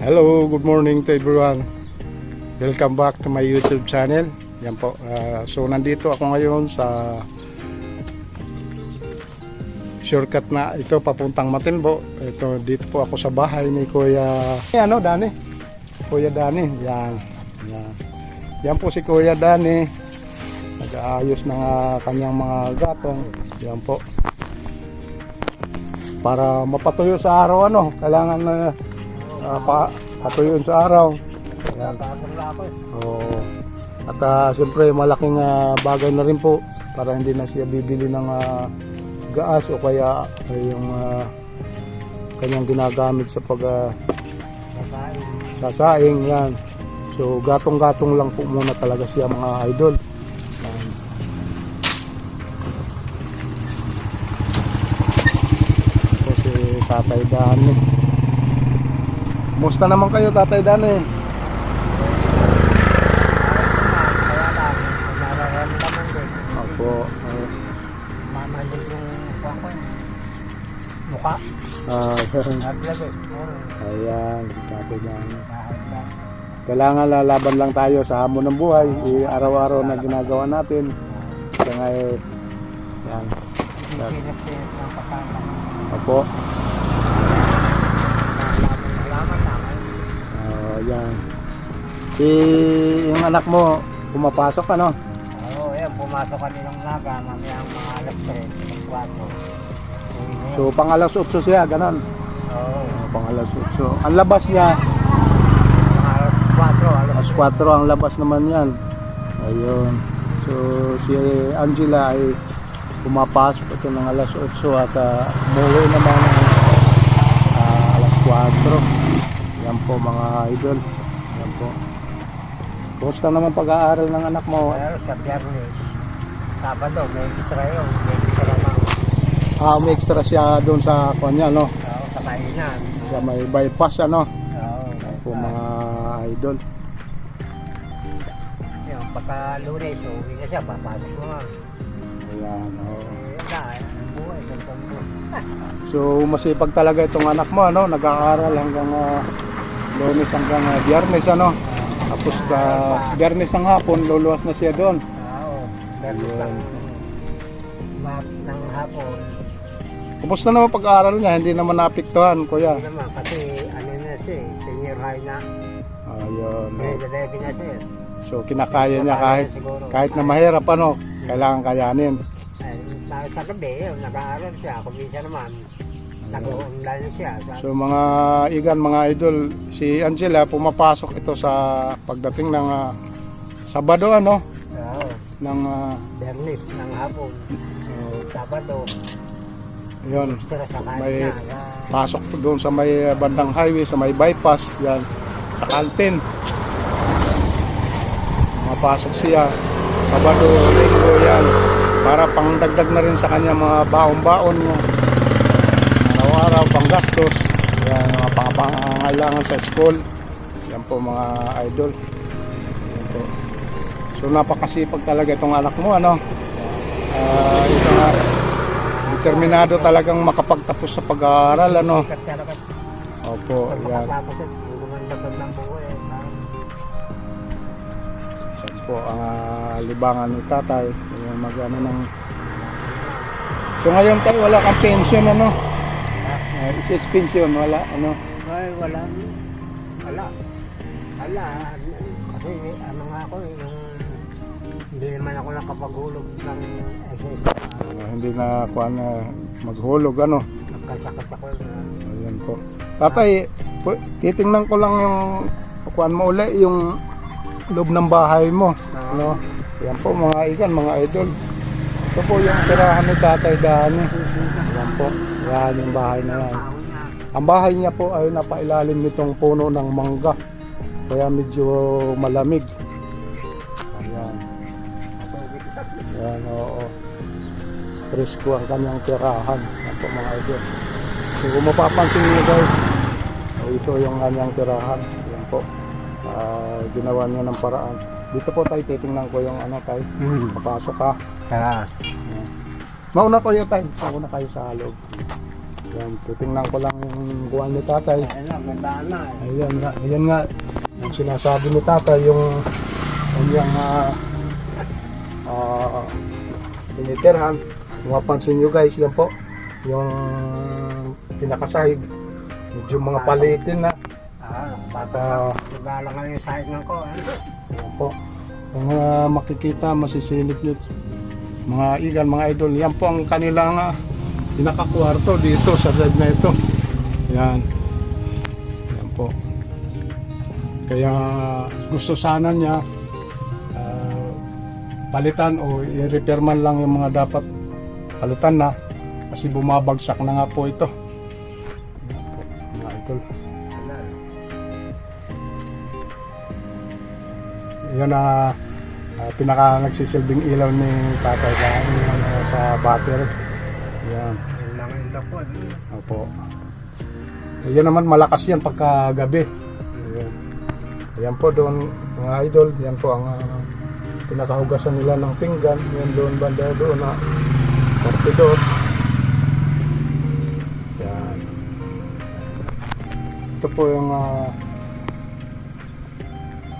Hello, good morning to everyone. Welcome back to my YouTube channel. Yan po. So nandito ako ngayon sa shortcut na ito papuntang Matinbo. Ito dito po ako sa bahay ni Kuya Dani. Kuya Dani. Yan. Yan. Yan po si Kuya Dani. Nag-aayos ng kanyang mga gatong. Yan po. Para mapatuyo sa araw kailangan patuyuin sa araw. Ayan. Oh. At siyempre malaking bagay na rin po para hindi na siya bibili ng gaas o kaya yung kanyang ginagamit sa sasaing. Yan. So gatong-gatong lang po muna talaga siya mga idol. Yan. Ito si Tatay Dani. Musta naman kayo, Tatay Dani? Opo. Mamalit yung mukha. Ayan, Tatay Dani. Kailangan lalaban lang tayo sa hamon ng buhay. Araw-araw na ginagawa natin. Kaya ngayon, yan. Opo. Yan. Yung anak mo, pumapasok Oo, yan. Pumasok kaninang naga, mamayang mga alas 3, 4. So, pang alas 8 siya, ganon. Oo. Pang alas 8. Ang labas niya, Mga alas 4. alas 4 ang labas naman yan. Ayun. So, si Angela ay pumapasok ito ng alas 8 at umuwi naman ng alas 4. Yan po mga idol. Yan po. Kumusta naman pag-aaral ng anak mo? Pero sa Biyernes, Sabado, may extra yun. May extra lang. May extra siya doon sa kanya, Oo, sa kainan. Sa may bypass, Oo. Yan po mga idol. Yung pagka-Lunes, uwi na siya, papasok mo nga. Ayan, Buhay, ganito mo. So masipag talaga itong anak mo, nag-aaral hanggang Lunes hanggang Biyernes, Tapos Biyernes ng hapon, luluwas na siya doon. Oo, ganito lang. Map ng hapon. Kumusta naman pag-aaral niya? Hindi naman naapektuhan, kuya. Hindi naman, kasi na siya, senior high na. Ayun. Ready na siya. So kinakaya niya Siguro. kahit na mahirap, kailangan kayanin. Sa gabi, nag-aaral siya. Kung minsan naman, nag-online siya. So mga igan, mga idol, si Angela pumapasok ito sa pagdating ng Sabado, Oo, ng Bernis ng hapon. Sabado, yun, extra sa may kanina. pasok doon sa may bandang highway, sa may bypass, yan, sa Calpin. Mapasok siya Sabado, Linggo, yan, para pangdagdag na rin sa kanya mga baon-baon niya araw-araw, panggastos, yan, mga pangangailangan sa school. Yan po mga idol. Yan po. So napakasipag talaga itong anak mo, ito nga, determinado talagang makapagtapos sa pag-aaral, Sikat siya lakas. Opo, Pag yan. makatapos siya, gumandagdag ng buhay. Yan po ang libangan ni tatay. Yung mag-ano ng... So ngayon tayo, wala kang pension, Isis pension, wala, Ay, wala. Kasi nga ako, yung hindi naman ako nakapaghulog ng hindi na kuan maghulog, nagkasakit ako. Ayan po. Tatay, titingnan ko lang yung kuan mo uli, yung loob ng bahay mo, Yan po mga igan, mga idol. Ito po yung tirahan ni Tatay Dani. Yan po, yan yung bahay na yan. Ang bahay niya po ay napailalim nitong puno ng mangga, kaya medyo malamig. Ayan. Ayan, oo. Presko ang kanyang tirahan. Yan po mga idol. So kung mapapansin niyo guys, ito yung kanyang tirahan. Yan po. Ginawa niya ng paraan. Dito po tayo, titingnan ko yung tayo. Papasok ha. Tara. Mauna kayo tayo. Mauna kayo sa loob. Yan, titingnan ko lang yung buwan ni tatay. Ayun na, gandaan na. Ayan nga. Yung sinasabi ni tatay, yung kanyang tinitirhan. Kung mapansin nyo guys, yan po. Yung pinakasahig. Medyo mga palitin na. Nagala nga yung sahig ng ko. Yan po. Kung makikita, masisilip nyo. Mga igan, mga idol. Yan po ang kanilang pinakakwarto dito sa side na ito. Yan. Yan po. Kaya gusto sana niya palitan o i-repair man lang yung mga dapat palitan na kasi bumabagsak na nga po ito. Yan po, mga idol. Yan na pinaka nagsisilbing ilaw ni tatay sa battery. Yan. Yun lang yung lapon. Opo. Yan naman malakas yan pagka gabi. Ayan. Ayan po doon mga idol. Yan po ang pinakahugasan nila ng pinggan. Yan doon banda doon na partidor. Yan. Ito po yung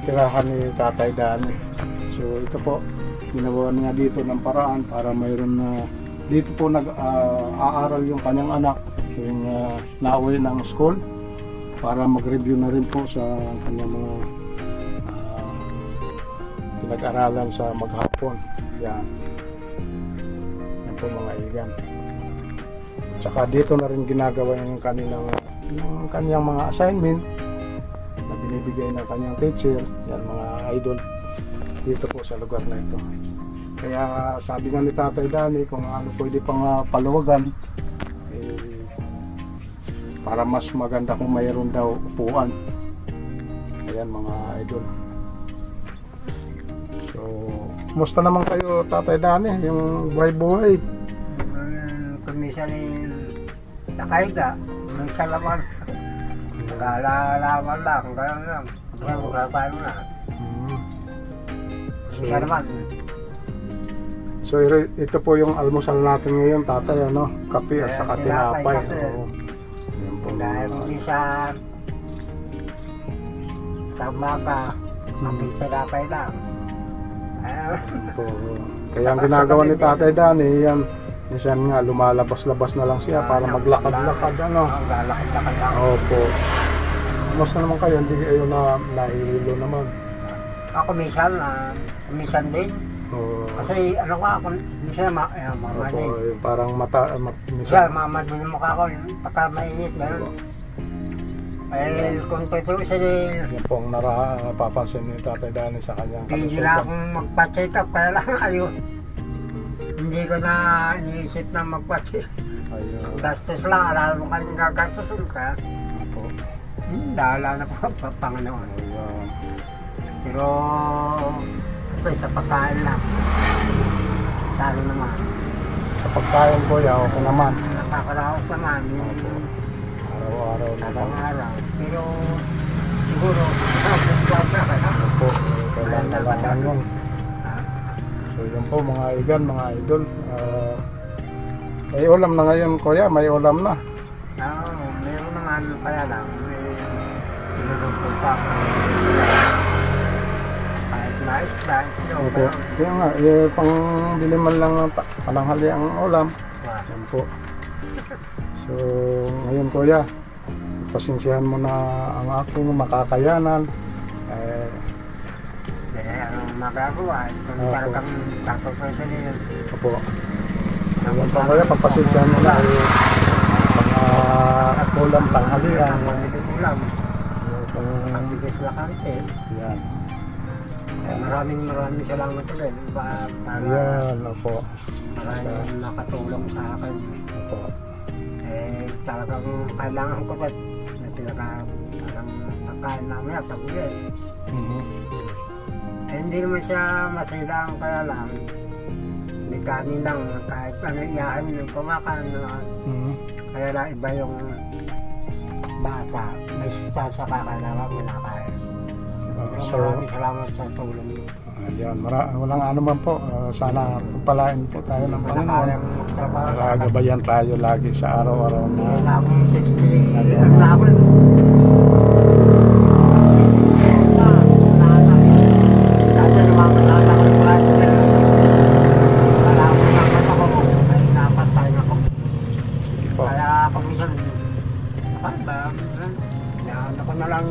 tirahan ni Tatay Dani. So ito po ginawa niya dito ng paraan para mayroon na dito po nag-aaral yung kanyang anak yung nauwi ng school para mag-review na rin po sa kanyang mga pinag-aralan sa maghapon. Yan. Yan po mga igan. Tsaka dito na rin ginagawa yung kanyang mga assignment na binibigay ng kanyang teacher. Yan mga idol. Dito po sa lugar na ito. Kaya sabi nga ni Tatay Dani kung ano pwede pang paluwagan para mas maganda kung mayroon daw upuan. Ayan mga idol. So, musta naman kayo Tatay Dani? Yung buhay-buhay? Kung minsan nakaiga, minsan laman. Lalaman lang, gano'n lang. Magkakapaano na. Minsan naman. So ito po yung almusal natin ngayon tatay, ano? Kape at saka tinapay. Oo. Yan po. Dahil minsan sa umaga, kaming tinapay lang. Po. Kaya ang ginagawa ni Tatay Dani, yan, minsan nga lumalabas-labas na lang siya para maglakad-lakad, ano? Lalakad-lakad lang. Opo. Mas na naman kayo, hindi kayo na nahihilo naman. Ako minsan din. Oo. Kasi ano ka, minsan Opo, mamanin. parang Siya, minsan. mamadun yung mukha ko, pagka mainit, gano'n. Eh, kung pwede siya din, Yan po ang napapansin ni Tatay Dani sa kanyang hindi kalusugan. na akong magpa-check up, kaya lang ayun. Hindi ko na iniisip na magpa-check. Ayun. Gastos lang, alam mo kanyang gagastusin ka. Opo. Dala na po, Panginoon. Ayun. Pero, ito sa pagkain lang. Talo naman. Sa pagkain po, okay naman. Nakakaraos naman. Opo. Araw-araw naman. Araw-araw. Pero, siguro, kaya. Opo. Kailangan yun. Ha? So yun po mga igan, mga idol. May ulam na ngayon kuya, may ulam na. Meron naman kaya lang. Pinuluto pa ako. Kahit mais na, Opo. Kaya nga, pang biliman lang ng pananghali ang ulam. Yan po. So ngayon kuya, pasensyahan mo na ang aking makakayanan. Anong magagawa? Kung Opo. talagang tatapos nila. Opo. Ngayon po kuya, pagpasensyahan mo na ulam tanghalian. Ulam. Yung Ang bigas na kante. yan. Maraming salamat ulit. Yan, opo. Maraming nakatulong sa akin. Opo. Talagang kailangan ko ba na parang pagkain namin at sabi hindi naman siya masilang kaya lang may kanin lang kahit ano iyahan yung kumakain kaya lang iba yung bata may sustansya ka kailangan mo nakain Pero So, maraming salamat sa tulong niyo. ayan, walang ano man po. Sana pagpalain po tayo ng Wala Panginoon. kayang magtrabaho. Para gabayan tayo lagi sa araw-araw na Wala akong 60. Ano na ako? Dati namamalala ko yung mga ito. Wala akong nakat ako. Ay, napatay ako. sige po. Kaya ako minsan, ako na lang,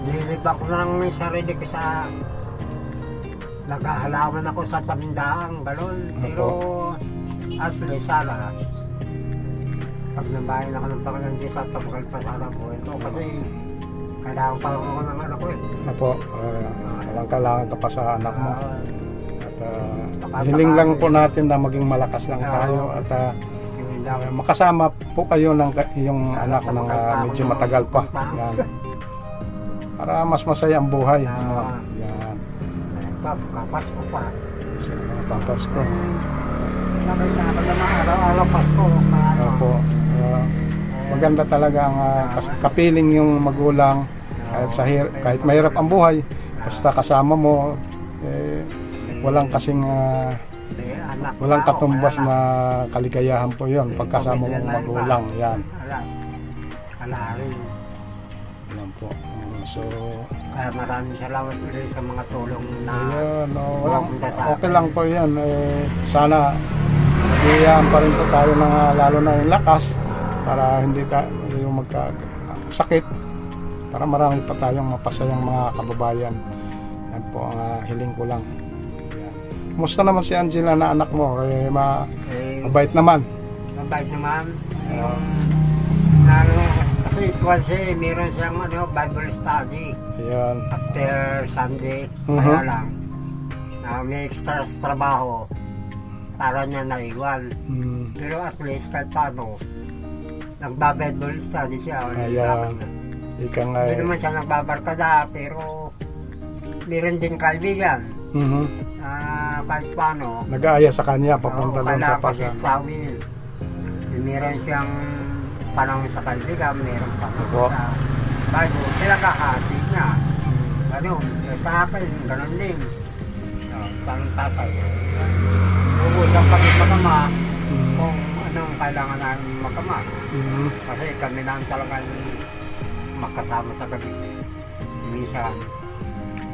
nilibak ko na lang yung sarili ko sa naghahalaman ako sa tamindaang gano'n. Pero at least sana pag nabayan ako ng Panginoon Diyos at tabagal pa sana po ito kasi kailangan pa ako ng anak ko eh. Apo, walang kailangan ka pa sa anak mo. Ah, At hiling lang po natin na maging malakas lang tayo at yun lang. makasama po kayo ng iyong anak ng medyo matagal pa. Yan. Para mas masaya ang buhay. Yan. Kapas ko pa. Pampas ko. Sabi sa akin naman araw-araw Pasko. Opo. Maganda talaga ang kapiling yung magulang kahit mahirap ang buhay, basta kasama mo walang kasing walang katumbas na kaligayahan po yon pagkasama mong magulang. Yan. Alarin. Yan po. So, Kaya maraming salamat ulit sa mga tulong na ayun, pumunta sa okay lang po yan. Sana bigyan pa rin po tayo ng lalo na yung lakas para hindi tayo magkasakit, para marami pa tayong mapasayang mga kababayan. Yan po ang hiling ko lang. Yan. Kumusta naman si Angela na anak mo? Mabait naman. Mabait naman. Kasi kasi meron siyang Bible study Yan. after Sunday. Kaya lang may extra trabaho para niya naiwan. Pero at least kahit paano nagba-Bible study siya. Ayan. Ika nga Hindi naman siya nagbabarkada pero meron din kaibigan. Kahit paano nag-aaya sa kanya papunta doon sa kasi tawin. Meron siyang panahon sa kaibigan, meron pa sa Bible. Pinagkahati niya. Sa akin, ganun din. Sa tatay. Uusap kami magama kung anong kailangan namin magama. Kasi kami lang talaga yung makasama sa gabi. Minsan,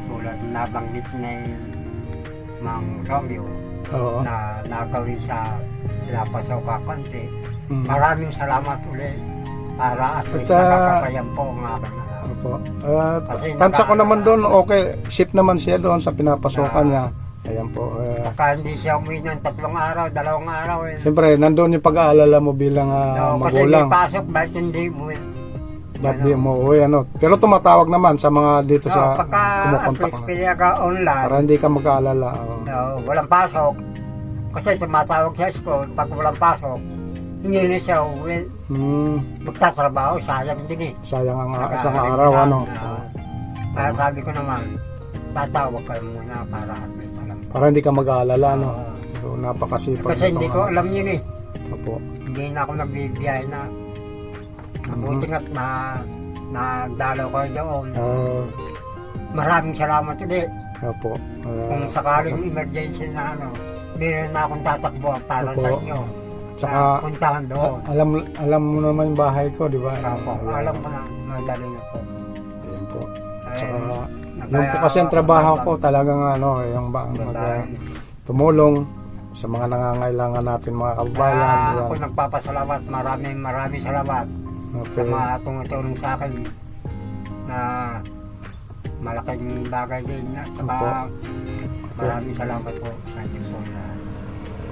tulad nabanggit na yung Mang Romeo na nagawin sa Lapasaw Kakanti. Maraming salamat ulit para at least nakakasayan po ang aking anak. Opo. Tansya ko naman doon, okay, ship naman siya doon sa pinapasokan niya. Ayan po. Baka hindi siya umuwi ng 3 araw, 2 araw eh. Siyempre, nandun yung pag-aalala mo bilang Kasi may magulang. pasok, bakit hindi umuwi? Ba't di mo uwi, Pero tumatawag naman sa mga dito sa Pagka at kumukontak least na. pinaga online, Para hindi ka mag-aalala. walang pasok. Kasi tumatawag sa school, pag walang pasok, hindi na siya uwi. Magtatrabaho, sayang din eh. Sayang ang isang araw, Kaya sabi ko naman, tatawag kayo muna para at least alam. Para hindi ka mag-aalala, So, napakasipag. Kasi hindi ko alam yun eh. Opo. Hindi na ako nagbibiyahe na. Mabuti nga't nadalaw ko doon. Maraming salamat ulit. Opo. Kung sakaling emergency na meron na akong tatakbo para sa inyo. Tsaka, puntahan doon. alam mo naman yung bahay ko, di ba? Alam ko na, madali na po. Ayan po. Tsaka, yung po kasi ang trabaho ko talagang yung tumulong sa mga nangangailangan natin mga kababayan. Ako nagpapasalamat, maraming salamat sa mga tumutulong sa akin na malaking bagay din. Saka maraming salamat po sa atin po.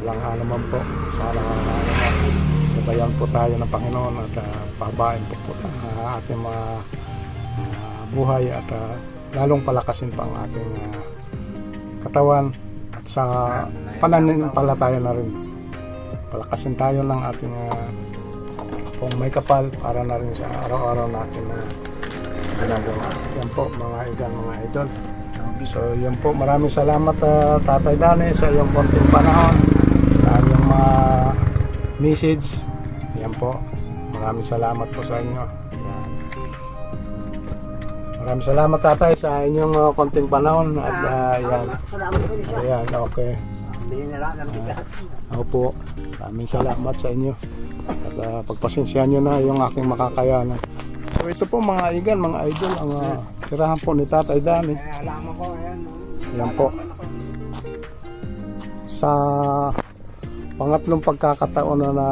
Walang naman po. Sana gabayan po tayo ng Panginoon at pabain po ang ating mga buhay at lalong palakasin pa ang ating katawan at sa pananampalataya na rin. Palakasin tayo ng ating kung may kapal para na rin sa araw-araw natin na ginagawa. Yan po mga idol. So yan po, maraming salamat Tatay Dani sa iyong konting panahon, sa iyong mga message. Yan po, maraming salamat po sa inyo. Yan. Maraming salamat tatay sa inyong konting panahon at yan. Salamat po siya. Ayan, okay. Bili na lang ng bigas. Ako po, maraming salamat sa inyo. At pagpasensyahan nyo na yung aking makakayanan. So ito po mga igan, mga idol, ang tirahan po ni Tatay Danny. Kaya alaman ko, ayan. Ayan po. Sa pangatlong pagkakataon na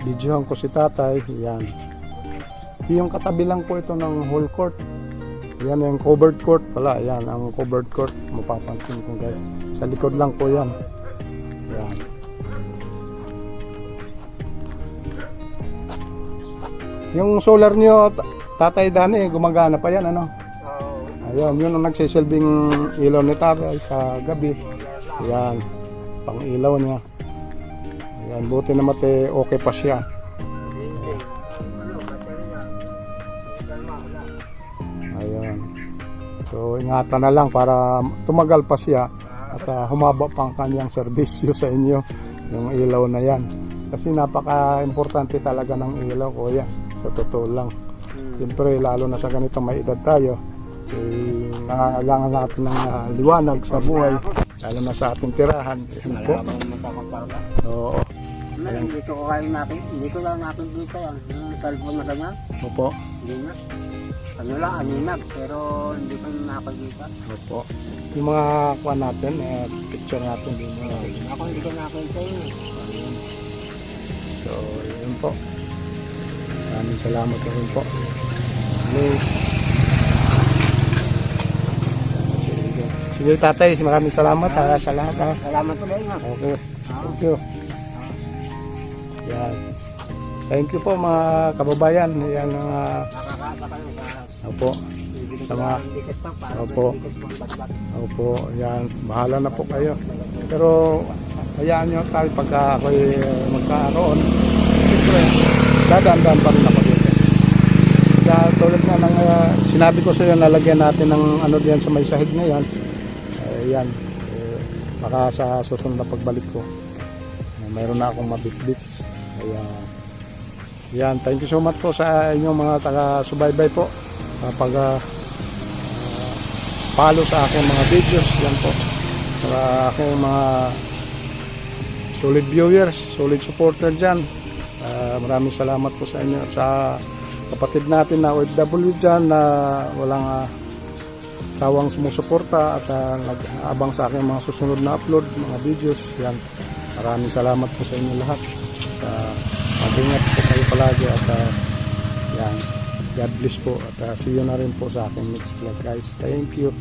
videohan ko si Tatay, yan. Yung katabi lang po ito ng whole court. Yan yung covered court pala. Yan ang covered court. Mapapansin ko guys. Sa likod lang po yan. Yan. Yung solar nyo, Tatay Danny, gumagana pa yan ano? Ayun, yun ang nagsisilbing ilaw ni Tatay sa gabi. Yan. Pang ilaw niya. Yan, buti naman okay pa siya. Ayan. So ingatan na lang para tumagal pa siya at humaba pa ang kanyang serbisyo sa inyo yung ilaw na yan. Kasi napaka-importante talaga ng ilaw, kuya. Sa totoo lang. Siyempre lalo na sa ganito may edad tayo. Nangangailangan natin ng liwanag sa buhay. Lalo na sa ating tirahan. Yan po. Oo. Hindi ko kayo natin. Hindi ko lang natin dito yan. Yung cellphone na ganyan. Opo. Hindi na. Ano lang, aninag. Pero hindi ko nakakita. Opo. Yung mga kuha natin, picture natin din. Ako hindi ko nakita yun. So, yun po. Maraming salamat rin po. Hello. Sige tatay, maraming salamat sa lahat. Salamat po kayo. Okay. Thank you. Yan. Thank you po mga kababayan. Yan ang Nakakata kayo sa opo. Sa mga ticket pa. opo. Opo. Yan. Bahala na po kayo. Pero hayaan nyo tayo pagka ako'y magkaroon. Siyempre, dadaan-daan pa rin ako dito. Kaya tulad nga ng sinabi ko sa iyo, nalagyan natin ng ano diyan sa may sahig na yan. Yan. Baka sa susunod na pagbalik ko, mayroon na akong mabitbit. Kaya, yan. Thank you so much po sa inyong mga taga-subaybay po. Pag follow sa aking mga videos. Yan po. Sa aking mga solid viewers, solid supporter dyan. Maraming salamat po sa inyo. Sa kapatid natin na OFW dyan na walang sawang sumusuporta at nag-aabang sa aking mga susunod na upload, mga videos. Yan. Maraming salamat po sa inyo lahat. Mag-ingat po kayo palagi at yan. God bless po at see you na rin po sa aking next vlog guys. Thank you.